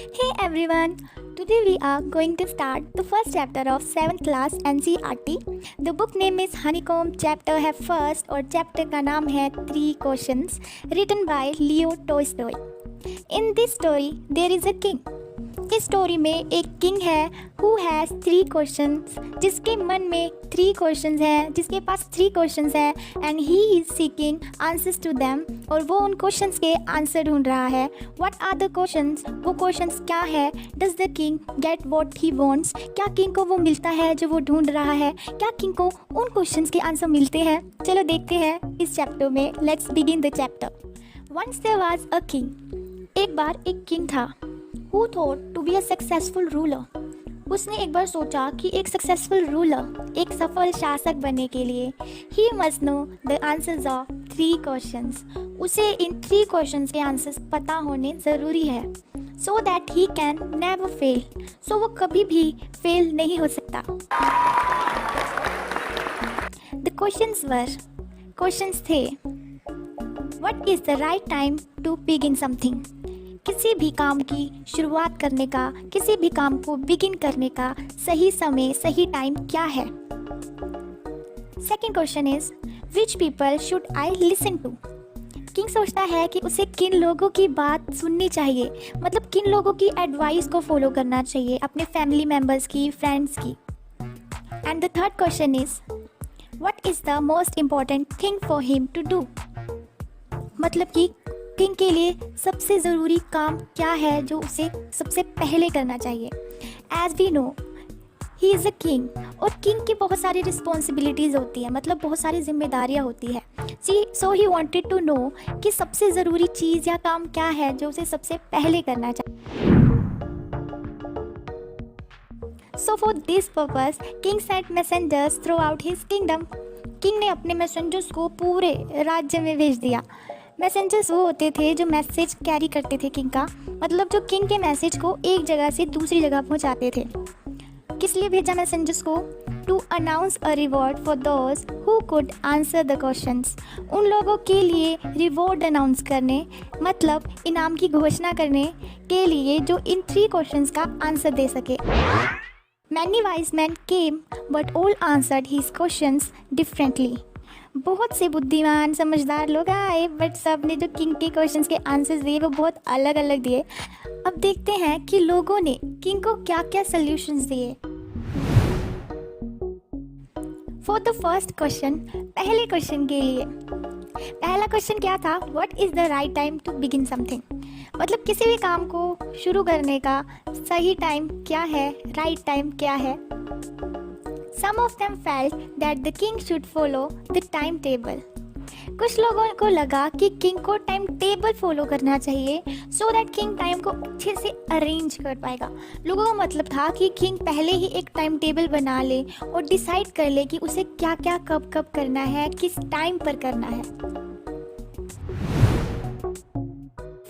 Hey everyone! Today we are going to start the first chapter of 7th class NCERT. The book name is Honeycomb. Chapter है first और chapter का नाम है 3 Questions written by Leo Tolstoy. In this story there is a king. इस story में एक king है who has 3 questions, जिसके मन में 3 क्वेश्चंस हैं, जिसके पास 3 क्वेश्चंस हैं and he is seeking answers to them, और वो उन क्वेश्चंस के आंसर ढूंढ रहा है. What are the questions? वो क्वेश्चंस क्या है? Does the king get what he wants? क्या किंग को वो मिलता है जो वो ढूंढ रहा है? क्या किंग को उन क्वेश्चंस के आंसर मिलते हैं? चलो देखते हैं इस चैप्टर में. Let's begin the chapter. Once there was a king. एक बार एक किंग था who thought to be a successful ruler. उसने एक बार सोचा कि एक सक्सेसफुल रूलर, एक सफल शासक बनने के लिए he must know the answers of 3 questions. उसे इन 3 questions के आंसर्स पता होने ज़रूरी है so that he can never fail. so वो कभी भी फेल नहीं हो सकता. The questions थे what is the right time to begin something. किसी भी काम की शुरुआत करने का, किसी भी काम को बिगिन करने का सही समय, सही टाइम क्या है. Second question is which people should I listen to. King सोचता है कि उसे किन लोगों की बात सुननी चाहिए, मतलब किन लोगों की एडवाइस को फॉलो करना चाहिए, अपने फैमिली मेम्बर्स की, फ्रेंड्स की. And the third question is what is the most important thing for him to do. मतलब कि किंग के लिए सबसे ज़रूरी काम क्या है जो उसे सबसे पहले करना चाहिए. As we know he is a king, और किंग की बहुत सारी रिस्पॉन्सिबिलिटीज़ होती है, मतलब बहुत सारी जिम्मेदारियाँ होती है. सो ही वांटेड टू नो कि सबसे ज़रूरी चीज़ या काम क्या है जो उसे सबसे पहले करना चाहिए. So for this purpose king sent messengers throughout his kingdom. King ने अपने मैसेंजर्स को पूरे राज्य में भेज दिया. मैसेंजर्स वो होते थे जो मैसेज कैरी करते थे किंग का, मतलब जो किंग के मैसेज को एक जगह से दूसरी जगह पहुंचाते थे. किस लिए भेजा मैसेंजर्स को? To announce a reward for those who could answer the questions. उन लोगों के लिए रिवॉर्ड अनाउंस करने, मतलब इनाम की घोषणा करने के लिए जो इन 3 क्वेश्चंस का आंसर दे सके. Many wise man came but all answered his questions differently. बहुत से बुद्धिमान समझदार लोग आए बट सब ने जो किंग के क्वेश्चंस के आंसर्स दिए वो बहुत अलग अलग दिए. अब देखते हैं कि लोगों ने किंग को क्या क्या सॉल्यूशंस दिए. फॉर द फर्स्ट क्वेश्चन, पहले क्वेश्चन के लिए पहला क्वेश्चन क्या था? What is the right time to begin something. मतलब किसी भी काम को शुरू करने का सही टाइम क्या है, राइट टाइम क्या है. Some of them felt that the king should follow the timetable. कुछ लोगों को लगा कि किंग को टाइम टेबल फॉलो करना चाहिए so that किंग टाइम को अच्छे से अरेंज कर पाएगा. लोगों का मतलब था कि किंग पहले ही एक टाइम टेबल बना ले और डिसाइड कर ले कि उसे क्या क्या कब कब करना है, किस टाइम पर करना है.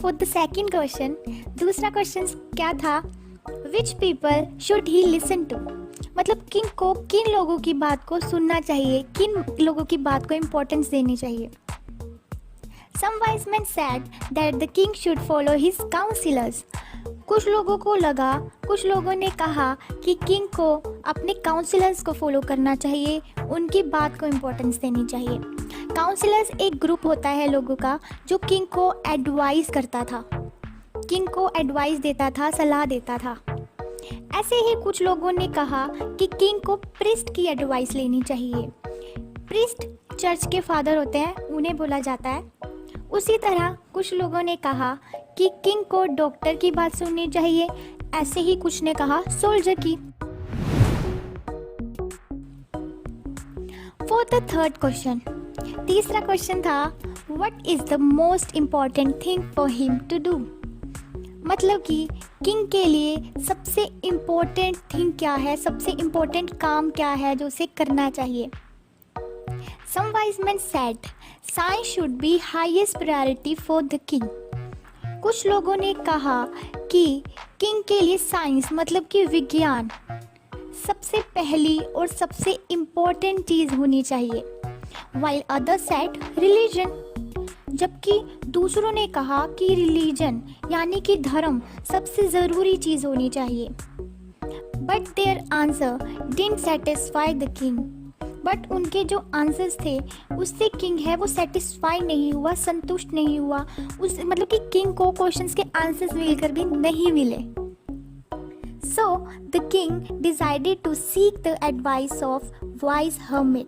For the second question, दूसरा क्वेश्चन क्या था? Which people should he listen to. मतलब किंग को किन लोगों की बात को सुनना चाहिए, किन लोगों की बात को इम्पोर्टेंस देनी चाहिए. Some wise men said that the king should follow his counselors. कुछ लोगों को लगा, कुछ लोगों ने कहा कि किंग को अपने काउंसलर्स को फॉलो करना चाहिए, उनकी बात को इम्पोर्टेंस देनी चाहिए. काउंसलर्स एक ग्रुप होता है लोगों का जो किंग को एडवाइस करता था, किंग को एडवाइस देता था, सलाह देता था. ऐसे ही कुछ लोगों ने कहा कि किंग को प्रीस्ट की एडवाइस लेनी चाहिए. प्रीस्ट चर्च के फादर होते हैं, उन्हें बोला जाता है. उसी तरह कुछ लोगों ने कहा कि किंग को डॉक्टर की बात सुननी चाहिए. ऐसे ही कुछ ने कहा सोल्जर की. फॉर द थर्ड क्वेश्चन, तीसरा क्वेश्चन था what is the most important thing for him to do. मतलब कि किंग के लिए सबसे इम्पोर्टेंट थिंग क्या है, सबसे इम्पोर्टेंट काम क्या है जो उसे करना चाहिए. Some wise men said science should be highest priority for the king. कुछ लोगों ने कहा कि किंग के लिए साइंस मतलब कि विज्ञान सबसे पहली और सबसे इम्पोर्टेंट चीज़ होनी चाहिए. While others said religion. जबकि दूसरों ने कहा कि रिलीजन यानी कि धर्म सबसे ज़रूरी चीज़ होनी चाहिए। But their answer didn't satisfy the king. But उनके जो आंसर्स थे उससे किंग है वो सेटिस्फाई नहीं हुआ, संतुष्ट नहीं हुआ। उस मतलब कि किंग को क्वेश्चंस के आंसर्स मिलकर भी नहीं मिले। So the king decided to seek the advice of wise hermit.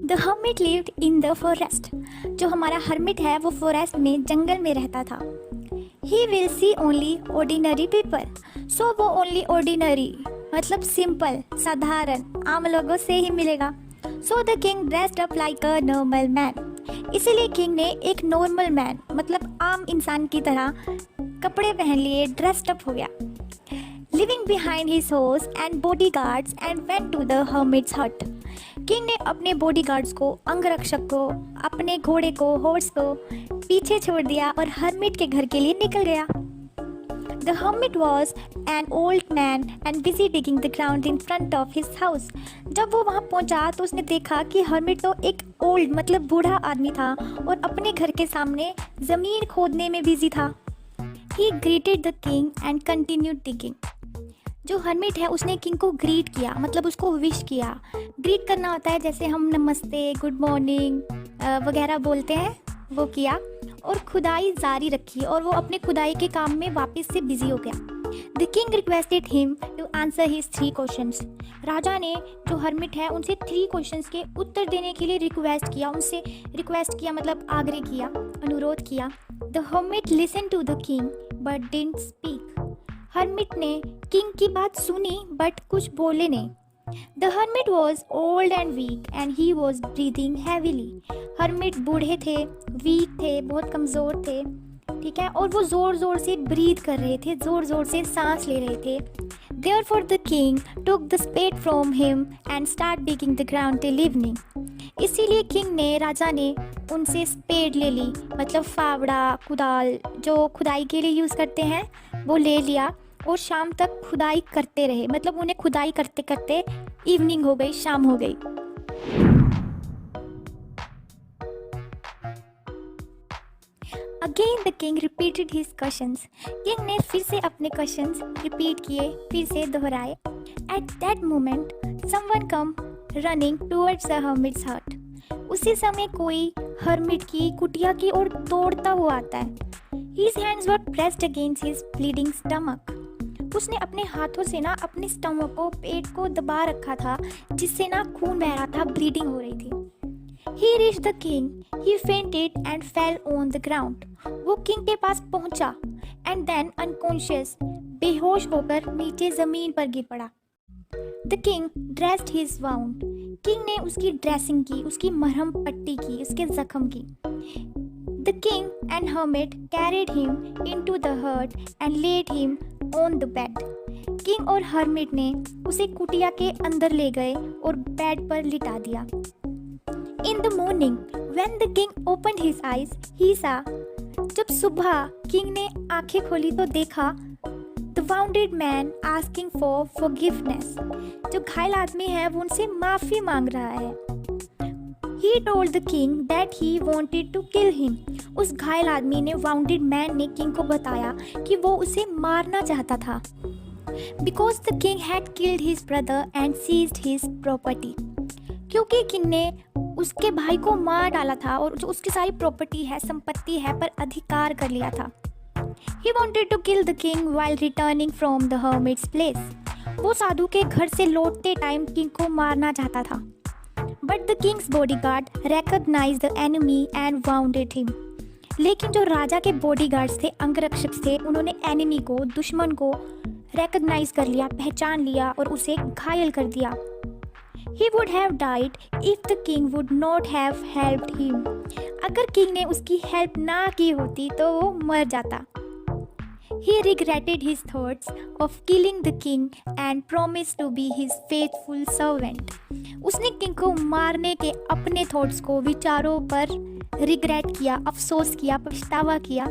The hermit lived in the forest. जो हमारा हर्मिट है वो फॉरेस्ट में, जंगल में रहता था। He will see only ordinary people. So वो only ordinary मतलब सिंपल, साधारण, आम लोगों से ही मिलेगा। So the king dressed up like a normal man. इसीलिए किंग ने एक नॉर्मल मैन मतलब आम इंसान की तरह कपड़े पहन लिए, ड्रेस्ड अप हो गया। Leaving behind his horse and bodyguards and went to the hermit's hut. King ने अपने बॉडीगार्ड्स को, अंगरक्षक को, अपने घोड़े को, हॉर्स को पीछे छोड़ दिया और हर्मिट के घर के लिए निकल गया। The hermit was an old man and busy digging the ground in front of his house. जब वो वहाँ पहुँचा तो उसने देखा कि हर्मिट तो एक ओल्ड मतलब बूढ़ा आदमी था और अपने घर के सामने ज़मीन खोदने में बिजी था। He greeted the king and continued digging. जो हर्मिट है उसने किंग को ग्रीट किया मतलब उसको विश किया। ग्रीट करना होता है जैसे हम नमस्ते, गुड मॉर्निंग वगैरह बोलते हैं, वो किया और खुदाई जारी रखी और वो अपने खुदाई के काम में वापस से बिजी हो गया। The king requested him to answer his 3 questions. राजा ने जो हर्मिट है उनसे 3 क्वेश्चंस के उत्तर देने के लिए रिक्वेस्ट किया मतलब आग्रह किया, अनुरोध किया। The hermit listen to the king but didn't speak. Hermit ने किंग की बात सुनी बट कुछ बोले नहीं। The hermit was old and weak and he was breathing heavily. Hermit बूढ़े थे, वीक थे, बहुत कमज़ोर थे, ठीक है, और वो ज़ोर ज़ोर से ब्रीथ कर रहे थे, ज़ोर ज़ोर से सांस ले रहे थे। Therefore the king took the spade from him and started digging the ground till evening. इसीलिए किंग ने, राजा ने उनसे स्पेड ले ली मतलब फावड़ा, कुदाल जो खुदाई के लिए यूज़ करते हैं वो ले लिया और शाम तक खुदाई करते रहे मतलब उन्हें खुदाई करते करते इवनिंग हो गई, शाम हो गई। Again the king repeated his questions. King ने फिर से अपने क्वेश्चंस रिपीट किए, फिर से दोहराए। At that moment, someone come running towards the hermit's hut. उसी समय कोई हर्मिट की कुटिया की ओर दौड़ता हुआ आता है। His hands were pressed against his bleeding stomach. उसने अपने हाथों से ना अपने स्टमक को, पेट को दबा रखा था जिससे ना खून बह रहा था, ब्लीडिंग हो रही थी। He reached the king. He fainted and fell on the ground. वो किंग के पास पहुंचा and then unconscious, बेहोश होकर नीचे जमीन पर गिर पड़ा। The king dressed his wound. King ने उसकी ड्रेसिंग की, उसकी मरहम पट्टी की, उसके जख्म की। The king and hermit carried him into the hut and laid him on the bed. King और हर्मिट ने उसे कुटिया के अंदर ले गए और बेड पर लिटा दिया। In the morning, when the king opened his eyes, he saw. जब सुबह किंग ने आंखें खोली तो देखा the wounded man asking for forgiveness. जो घायल आदमी है वो उनसे माफ़ी मांग रहा है। He told the king that he wanted to kill him. उस घायल आदमी ने, wounded man ने किंग को बताया कि वो उसे मारना चाहता था। Because the king had killed his brother and seized his property. क्योंकि किंग ने उसके भाई को मार डाला था और जो उसकी सारी प्रॉपर्टी है, संपत्ति है, पर अधिकार कर लिया था। He wanted to kill the king while returning from the hermit's place. वो साधु के घर से लौटते टाइम किंग को मारना चाहता था। But the king's bodyguard recognized the enemy and wounded him. लेकिन जो राजा के बॉडीगार्ड्स थे, अंगरक्षक थे, उन्होंने एनिमी को, दुश्मन को रिकॉग्नाइज कर लिया, पहचान लिया और उसे घायल कर दिया। He would have died if the king would not have helped him. अगर किंग ने उसकी हेल्प ना की होती तो वो मर जाता। He regretted his thoughts of killing the king and promised to be his faithful servant. उसने किंग को मारने के अपने थॉट्स को, विचारों पर रिग्रेट किया, अफसोस किया, पछतावा किया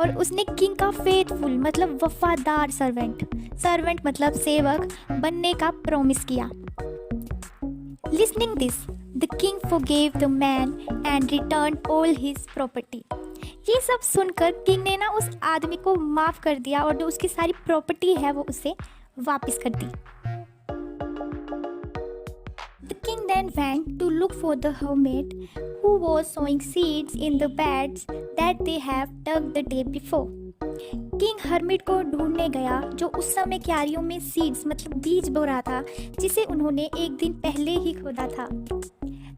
और उसने किंग का फेथफुल मतलब वफादार सर्वेंट मतलब सेवक बनने का प्रॉमिस किया। Listening this, The king forgave the man and returned all his property. ये सब सुनकर किंग ने ना उस आदमी को माफ़ कर दिया और जो उसकी सारी प्रॉपर्टी है वो उसे वापस कर दी. The king then went to look for the hermit who was sowing seeds in the beds that they have dug the day before. King hermit को ढूंढने गया जो उस समय क्यारियों में सीड्स मतलब बीज बो रहा था जिसे उन्होंने एक दिन पहले ही खोदा था.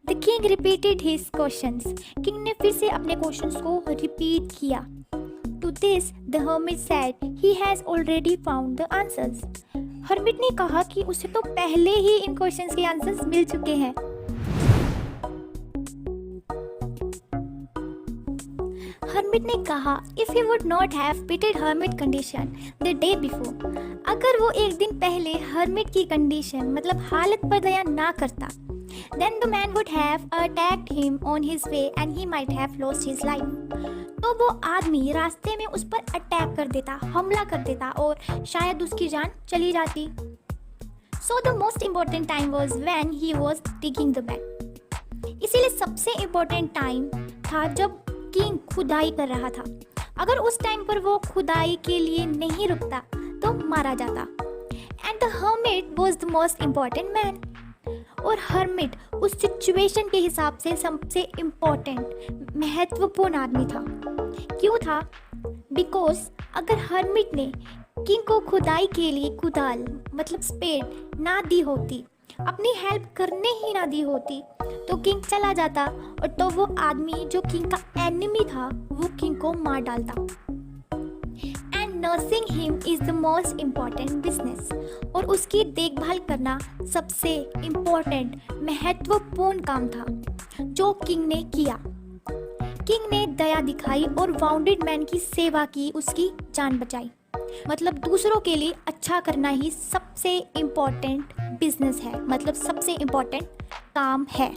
The king repeated his questions. King ने फिर से अपने क्वेश्चंस को रिपीट किया. To this the hermit said he has already found the answers. Hermit ने कहा कि उसे तो पहले ही इन क्वेश्चंस के आंसर्स मिल चुके हैं. हर्मिट ने कहा if he would not have pitted hermit condition the day before, अगर वो एक दिन पहले हर्मिट की कंडीशन मतलब हालत पर दया ना करता, then the man would have attacked him on his way and he might have lost his life. तो वो आदमी रास्ते में उस पर अटैक कर देता, हमला कर देता और शायद उसकी जान चली जाती. So the most important time was when he was digging the bed. इसीलिए सबसे इम्पोर्टेंट टाइम था जब किंग खुदाई कर रहा था. अगर उस टाइम पर वो खुदाई के लिए नहीं रुकता तो मारा जाता. And the hermit was the most important man. और हर्मिट उस सिचुएशन के हिसाब से सबसे इम्पॉर्टेंट महत्वपूर्ण आदमी था. क्यों था? बिकॉज अगर हर्मिट ने किंग को खुदाई के लिए कुदाल मतलब स्पेड ना दी होती, अपनी हेल्प करने ही ना दी होती, तो किंग चला जाता और तो वो आदमी जो किंग का एनिमी था वो किंग को मार डालता. And nursing him is the most important business. और उसकी देखभाल करना सबसे इम्पॉर्टेंट महत्वपूर्ण काम था जो किंग ने किया. किंग ने दया दिखाई और वाउंडेड मैन की सेवा की, उसकी जान बचाई. मतलब दूसरों के लिए अच्छा करना ही सबसे इम्पॉर्टेंट बिजनेस है, मतलब सबसे इम्पॉर्टेंट काम है.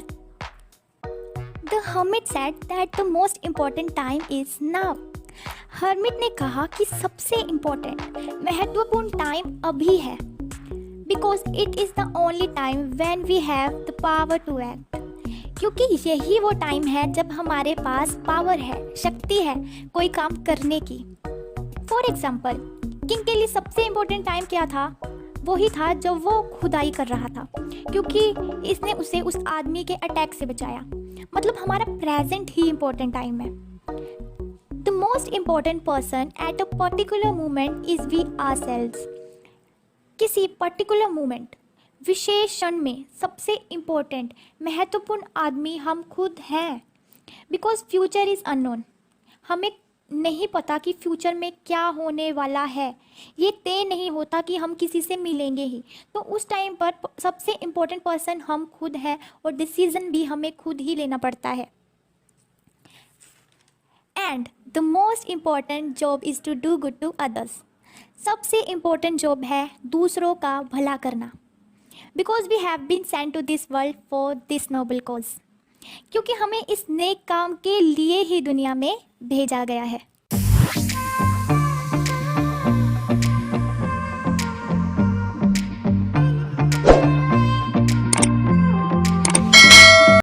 The hermit said that the most important time is now. Hermit ने कहा कि सबसे इम्पोर्टेंट महत्वपूर्ण टाइम अभी है. Because it is the only time when we have the power to act. क्योंकि यही वो टाइम है जब हमारे पास पावर है, शक्ति है कोई काम करने की. फॉर एग्जाम्पल किंग के लिए सबसे इम्पोर्टेंट टाइम क्या था? वही था जब वो खुदाई कर रहा था, क्योंकि इसने उसे उस आदमी के अटैक से बचाया. मतलब हमारा प्रेजेंट ही इम्पोर्टेंट टाइम है. The most important person at a particular moment is we ourselves. किसी पर्टिकुलर मोमेंट विशेष क्षण में सबसे इम्पोर्टेंट महत्वपूर्ण आदमी हम खुद हैं. Because future is unknown. हमें नहीं पता कि फ्यूचर में क्या होने वाला है. ये तय नहीं होता कि हम किसी से मिलेंगे ही. तो उस टाइम पर सबसे इम्पोर्टेंट पर्सन हम खुद हैं और डिसीज़न भी हमें खुद ही लेना पड़ता है. And the most important job is to do good to others. सबसे इम्पोर्टेंट जॉब है दूसरों का भला करना. Because we have been sent to this world for this noble cause. क्योंकि हमें इस नेक काम के लिए ही दुनिया में भेजा गया है.